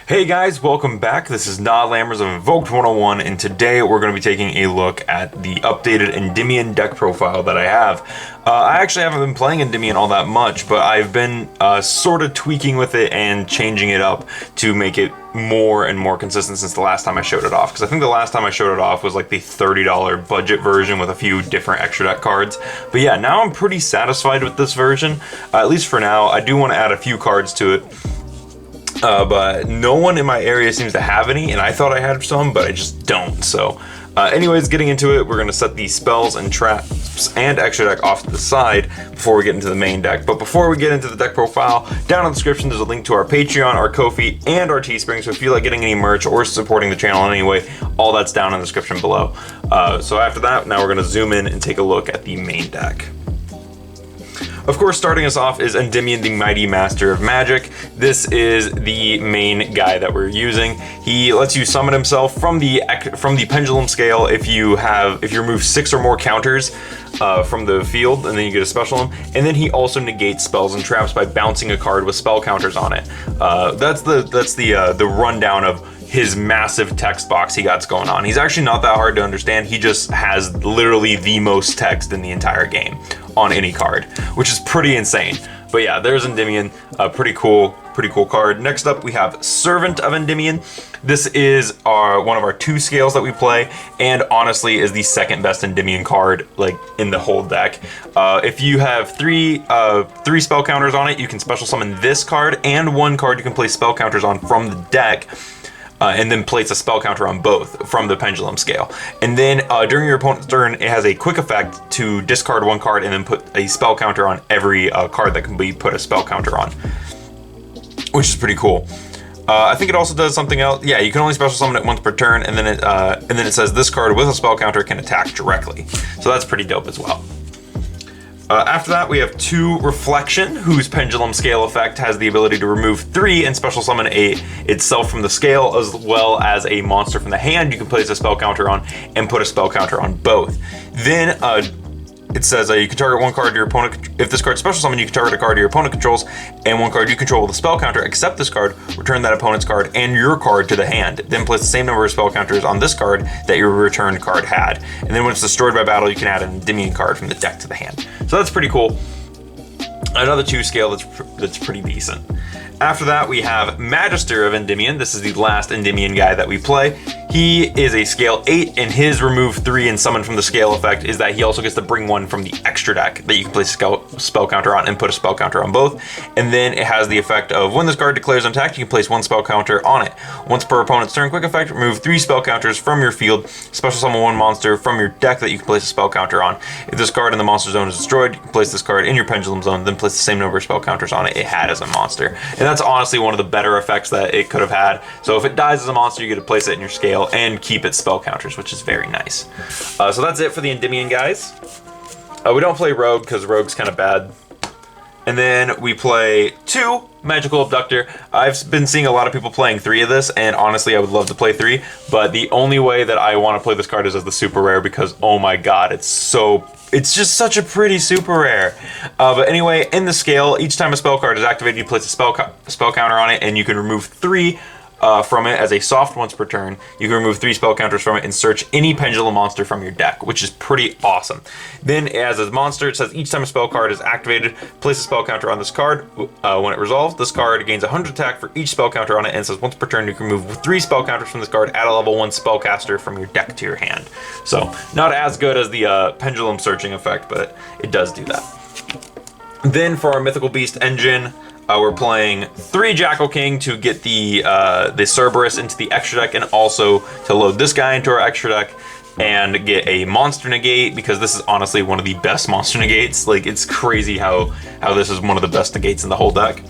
Hey guys, welcome back. This is Nod Lammers of Invoked 101, and today we're going to be taking a look at the updated Endymion deck profile that I have. I actually haven't been playing Endymion all that much, but I've been sort of tweaking with it and changing it up to make it more and more consistent since the last time I showed it off. Because I think the last time I showed it off was like the $30 budget version with a few different extra deck cards. But yeah, now I'm pretty satisfied with this version, at least for now. I do want to add a few cards to it. But no one in my area seems to have any, and I thought I had some, but I just don't. So anyways, getting into it, we're going to set the spells and traps and extra deck off to the side before we get into the main deck. But before we get into the deck profile, down in the description there's a link to our Patreon, our Ko-fi, and our Teespring. So if you like getting any merch or supporting the channel in any way, all that's down in the description below. So after that, now we're going to zoom in and take a look at the main deck. Of course, starting us off is Endymion, the Mighty Master of Magic. This is the main guy that we're using. He lets you summon himself from the Pendulum scale if you remove 6 or more counters from the field, and then you get a special him. And then he also negates spells and traps by bouncing a card with spell counters on it. That's the rundown of his massive text box he got going on. He's actually not that hard to understand. He just has literally the most text in the entire game on any card, which is pretty insane. But yeah, there's Endymion, a pretty cool card. Next up, we have Servant of Endymion. This is one of our 2 scales that we play, and honestly is the second best Endymion card like in the whole deck. If you have three spell counters on it, you can special summon this card and 1 card you can place spell counters on from the deck. And then place a spell counter on both from the Pendulum scale. And then during your opponent's turn, it has a quick effect to discard 1 card and then put a spell counter on every card that can be put a spell counter on, which is pretty cool. I think it also does something else. Yeah, you can only special summon it once per turn, and then it says this card with a spell counter can attack directly. So that's pretty dope as well. After that, we have 2 Reflection, whose Pendulum scale effect has the ability to remove 3 and special summon itself from the scale, as well as a monster from the hand you can place a spell counter on and put a spell counter on both. Then it says you can target 1 card your opponent. If this card's special summon, you can target a card your opponent controls and 1 card you control with a spell counter. Except this card, return that opponent's card and your card to the hand. Then place the same number of spell counters on this card that your returned card had. And then when it's destroyed by battle, you can add an Endymion card from the deck to the hand. So that's pretty cool. Another 2 scale that's pretty decent. After that, we have Magister of Endymion. This is the last Endymion guy that we play. He is a scale 8, and his remove 3 and summon from the scale effect is that he also gets to bring 1 from the extra deck that you can place a spell counter on and put a spell counter on both. And then it has the effect of when this card declares an attack, you can place 1 spell counter on it. Once per opponent's turn, quick effect, remove 3 spell counters from your field, special summon 1 monster from your deck that you can place a spell counter on. If this card in the monster zone is destroyed, you can place this card in your Pendulum zone, then place the same number of spell counters on it had as a monster. And that's honestly one of the better effects that it could have had. So if it dies as a monster, you get to place it in your scale and keep its spell counters, which is very nice. So that's it for the Endymion guys. We don't play Rogue because Rogue's kind of bad. And then we play 2 Mythical Abductor. I've been seeing a lot of people playing 3 of this, and honestly I would love to play 3, but the only way that I want to play this card is as the super rare, because oh my god, it's just such a pretty super rare. But anyway, in the scale, each time a spell card is activated, you place a spell counter on it, and you can remove 3 from it as a soft once per turn. You can remove 3 spell counters from it and search any Pendulum monster from your deck, which is pretty awesome. Then as a monster, it says each time a spell card is activated, place a spell counter on this card. When it resolves, this card gains 100 attack for each spell counter on it, and it says once per turn you can remove 3 spell counters from this card, add a level 1 spellcaster from your deck to your hand. So not as good as the Pendulum searching effect, but it does do that. Then for our Mythical Beast engine, we're playing 3 Jackal King to get the Cerberus into the extra deck, and also to load this guy into our extra deck and get a monster negate, because this is honestly one of the best monster negates. Like, it's crazy how this is one of the best negates in the whole deck.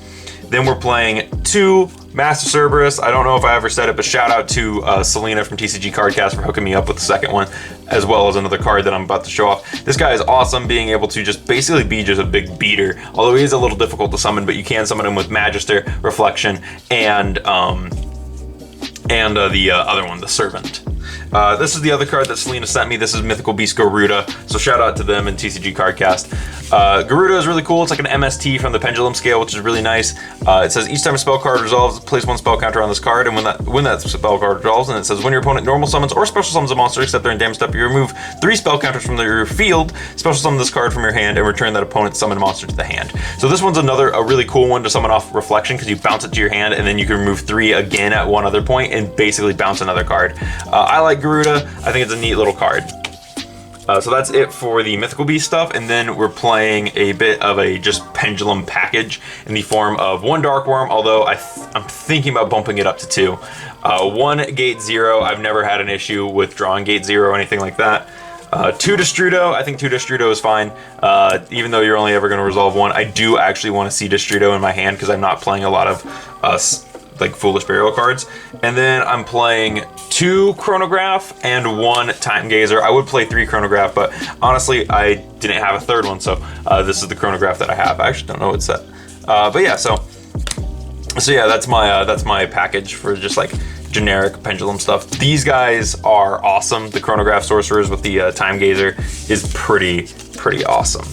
Then we're playing 2 Master Cerberus, I don't know if I ever said it, but shout out to Selena from TCG Cardcast for hooking me up with the second one, as well as another card that I'm about to show off. This guy is awesome, being able to just basically be just a big beater, although he is a little difficult to summon, but you can summon him with Magister, Reflection, and the other one, the Servant. This is the other card that Selena sent me. This is Mythical Beast Garuda, so shout out to them and TCG Cardcast. Garuda is really cool. It's like an MST from the Pendulum scale, which is really nice. It says each time a spell card resolves, place one spell counter on this card, and when that spell card resolves, and it says when your opponent normal summons or special summons a monster except they're in damage step, you remove 3 spell counters from your field, special summon this card from your hand, and return that opponent's summoned monster to the hand. So this one's a really cool one to summon off Reflection, because you bounce it to your hand, and then you can remove 3 again at one other point and basically bounce another card. I like Garuda. I think it's a neat little card. So that's it for the Mythical Beast stuff, and then we're playing a bit of a just Pendulum package in the form of 1 Dark Worm, although I'm thinking about bumping it up to 2. 1 Gate 0, I've never had an issue with drawing Gate 0 or anything like that. 2 Destrudo, I think 2 Destrudo is fine, even though you're only ever going to resolve 1. I do actually want to see Destrudo in my hand because I'm not playing a lot of like Foolish Burial cards. And then I'm playing 2 Chronograph and 1 Time Gazer. I would play 3 Chronograph, but honestly, I didn't have a third one, so this is the Chronograph that I have. I actually don't know what's set. But yeah, so yeah, that's my package for just like generic Pendulum stuff. These guys are awesome. The Chronograph Sorcerers with the Time Gazer is pretty awesome.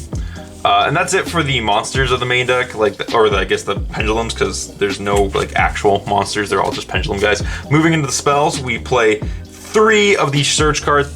And that's it for the monsters of the main deck, I guess the Pendulums, because there's no like actual monsters, they're all just Pendulum guys. Moving into the spells, we play 3 of the search cards,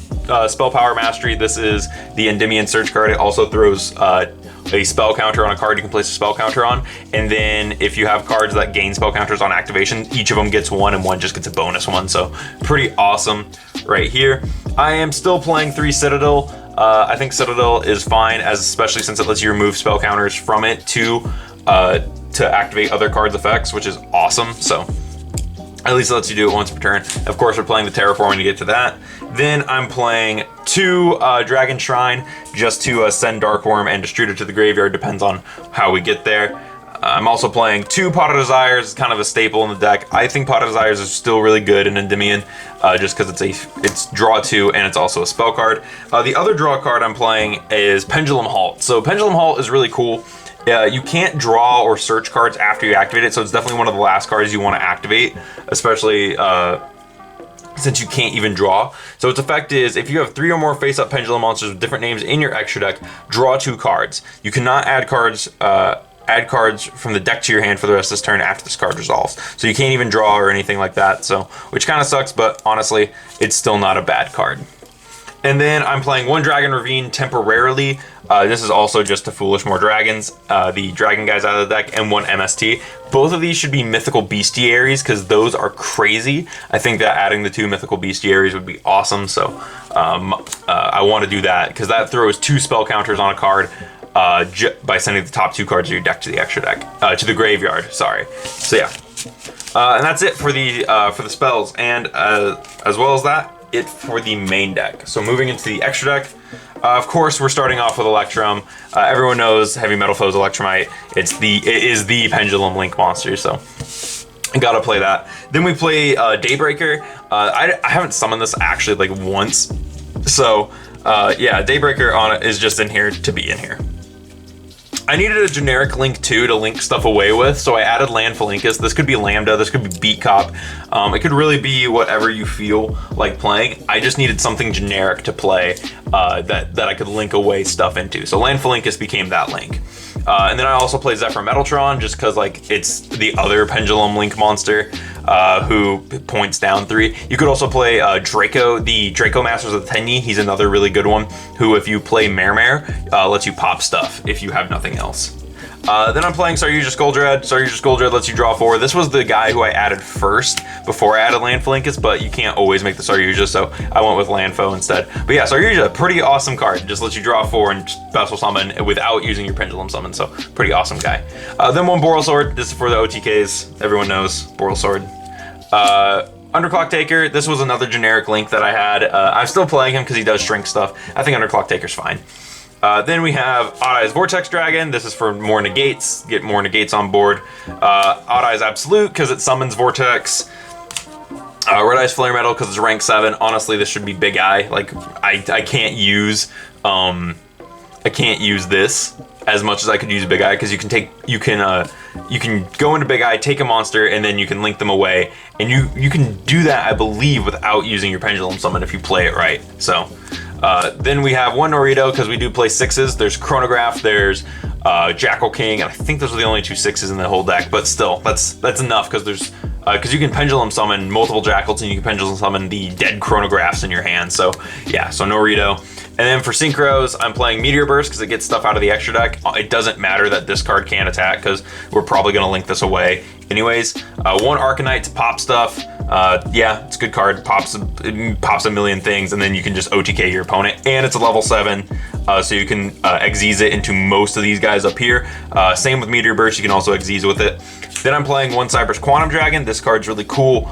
Spell Power Mastery. This is the Endymion search card. It also throws a spell counter on a card you can place a spell counter on, and then if you have cards that gain spell counters on activation, each of them gets 1 and 1 just gets a bonus 1, so pretty awesome right here. I am still playing 3 Citadel. I think Citadel is fine, especially since it lets you remove spell counters from it to activate other cards' effects, which is awesome. So at least it lets you do it once per turn. Of course, we're playing the Terraforming to get to that. Then I'm playing 2 Dragon Shrine just to send Darkworm and Destruder to the graveyard, depends on how we get there. I'm also playing 2 Pot of Desires. It's kind of a staple in the deck. I think Pot of Desires is still really good in Endymion, just because it's draw 2 and it's also a spell card. The other draw card I'm playing is Pendulum Halt. So Pendulum Halt is really cool. You can't draw or search cards after you activate it, so it's definitely one of the last cards you want to activate, especially since you can't even draw. So its effect is, if you have 3 or more face-up Pendulum monsters with different names in your extra deck, draw 2 cards. You cannot add cards from the deck to your hand for the rest of this turn after this card resolves. So you can't even draw or anything like that, so which kind of sucks, but honestly, it's still not a bad card. And then I'm playing 1 Dragon Ravine temporarily. This is also just to foolish more dragons, the dragon guys out of the deck, and 1 MST. Both of these should be Mythical Bestiaries because those are crazy. I think that adding the 2 Mythical Bestiaries would be awesome, so I want to do that because that throws 2 spell counters on a card by sending the top 2 cards of your deck to the extra deck, to the graveyard, sorry. So yeah, and that's it for the spells, and as well as that, it for the main deck. So moving into the extra deck, of course we're starting off with Electrum. Everyone knows Heavy Metal Foes Electrumite. It is the Pendulum Link monster, so I gotta play that. Then we play Daybreaker. I haven't summoned this actually like once, so yeah, Daybreaker on it is just in here to be in here. I needed a generic link too to link stuff away with, so I added Land Phalanx. This could be Lambda, this could be Beat Cop. It could really be whatever you feel like playing. I just needed something generic to play that I could link away stuff into. So Land Phalanx became that link. And then I also play Zephyr Metaltron just because like it's the other Pendulum Link monster who points down 3. You could also play Draco, the Draco Masters of the Tenyi. He's another really good one who, if you play Mare, lets you pop stuff if you have nothing else. Then I'm playing Saryuja Skuldred. Saryuja Skuldred lets you draw 4. This was the guy who I added first before I added Land Phalanx, but you can't always make the Saryuja, so I went with Landfo instead. But yeah, Saryuja, pretty awesome card. Just lets you draw 4 and special summon without using your Pendulum Summon, so pretty awesome guy. Then 1 Boral Sword. This is for the OTKs. Everyone knows Boral Sword. Underclock Taker. This was another generic link that I had. I'm still playing him because he does shrink stuff. I think Underclock Taker's fine. Then we have Odd Eyes Vortex Dragon. This is for more negates, get more negates on board. Odd Eyes Absolute, because it summons Vortex. Red Eyes Flare Metal, because it's rank 7. Honestly, this should be Big Eye. Like, I can't use this as much as I could use Big Eye, because you can go into Big Eye, take a monster, and then you can link them away, and you can do that, I believe, without using your Pendulum Summon if you play it right. So then we have one Norito, because we do play 6s. There's Chronograph, there's Jackal King, and I think those are the only 2 6s in the whole deck, but still, that's enough, because you can Pendulum Summon multiple Jackals, and you can Pendulum Summon the dead Chronographs in your hand. So yeah, so Norito. And then for Synchros, I'm playing Meteor Burst because it gets stuff out of the extra deck. It doesn't matter that this card can't attack because we're probably going to link this away anyways. One Arcanite to pop stuff. Yeah, it's a good card. It pops a million things, and then you can just OTK your opponent. And it's a level 7, so you can Xyz it into most of these guys up here. Same with Meteor Burst, you can also Xyz with it. Then I'm playing one Cyber's Quantum Dragon. This card's really cool.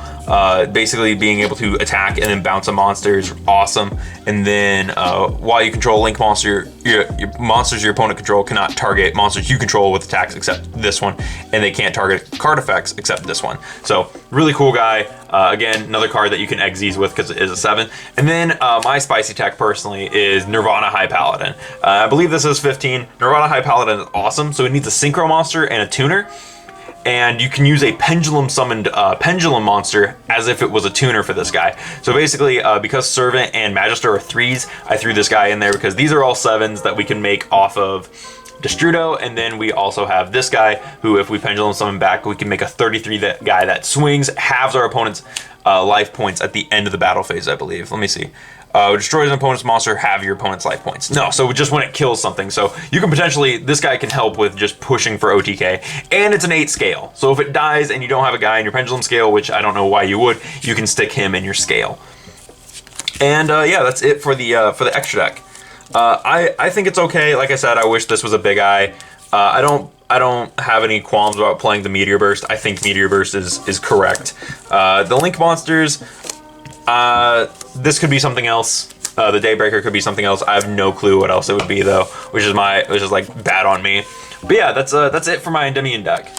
Basically being able to attack and then bounce a monster is awesome. And then while you control a link monster, your monsters your opponent control cannot target monsters you control with attacks except this one, and they can't target card effects except this one. So really cool guy. Again, another card that you can Xyz with because it is a 7. And then my spicy tech personally is Nirvana High Paladin. I believe this is 15. Nirvana High Paladin is awesome. So it needs a Synchro monster and a tuner. And you can use a Pendulum summoned Pendulum monster as if it was a tuner for this guy. So basically, because Servant and Magister are 3s, I threw this guy in there because these are all 7s that we can make off of Destrudo, and then we also have this guy who, if we Pendulum summon back, we can make a 33 guy that swings, halves our opponent's life points at the end of the battle phase, I believe. Let me see. Destroys an opponent's monster, have your opponent's life points. No, so just when it kills something. So you can potentially, this guy can help with just pushing for OTK, and it's an 8 scale. So if it dies and you don't have a guy in your Pendulum scale, which I don't know why you would, you can stick him in your scale. And yeah, that's it for the extra deck. I think it's okay. Like I said, I wish this was a Big Eye. I don't have any qualms about playing the Meteor Burst. I think Meteor Burst is correct. The Link monsters, this could be something else. The Daybreaker could be something else. I have no clue what else it would be though, which is like bad on me. But yeah, that's it for my Endymion deck.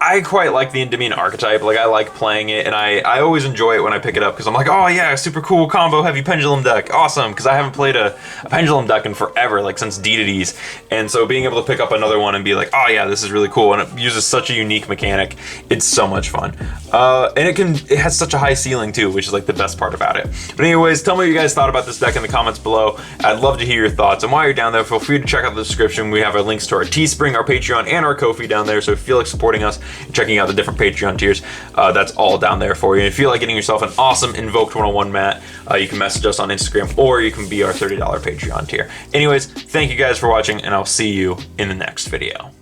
I quite like the Endymion archetype. Like, I like playing it, and I always enjoy it when I pick it up because I'm like, oh yeah, super cool combo heavy Pendulum deck, awesome, because I haven't played a Pendulum deck in forever, like since Deities, and so being able to pick up another one and be like, oh yeah, this is really cool, and it uses such a unique mechanic, it's so much fun. And it has such a high ceiling too, which is like the best part about it. But anyways, tell me what you guys thought about this deck in the comments below. I'd love to hear your thoughts, and while you're down there, feel free to check out the description. We have our links to our Teespring, our Patreon, and our Ko-fi down there, so if you feel like supporting us and checking out the different Patreon tiers, that's all down there for you. And if you feel like getting yourself an awesome Invoked 101 mat, you can message us on Instagram, or you can be our $30 Patreon tier. Anyways, thank you guys for watching, and I'll see you in the next video.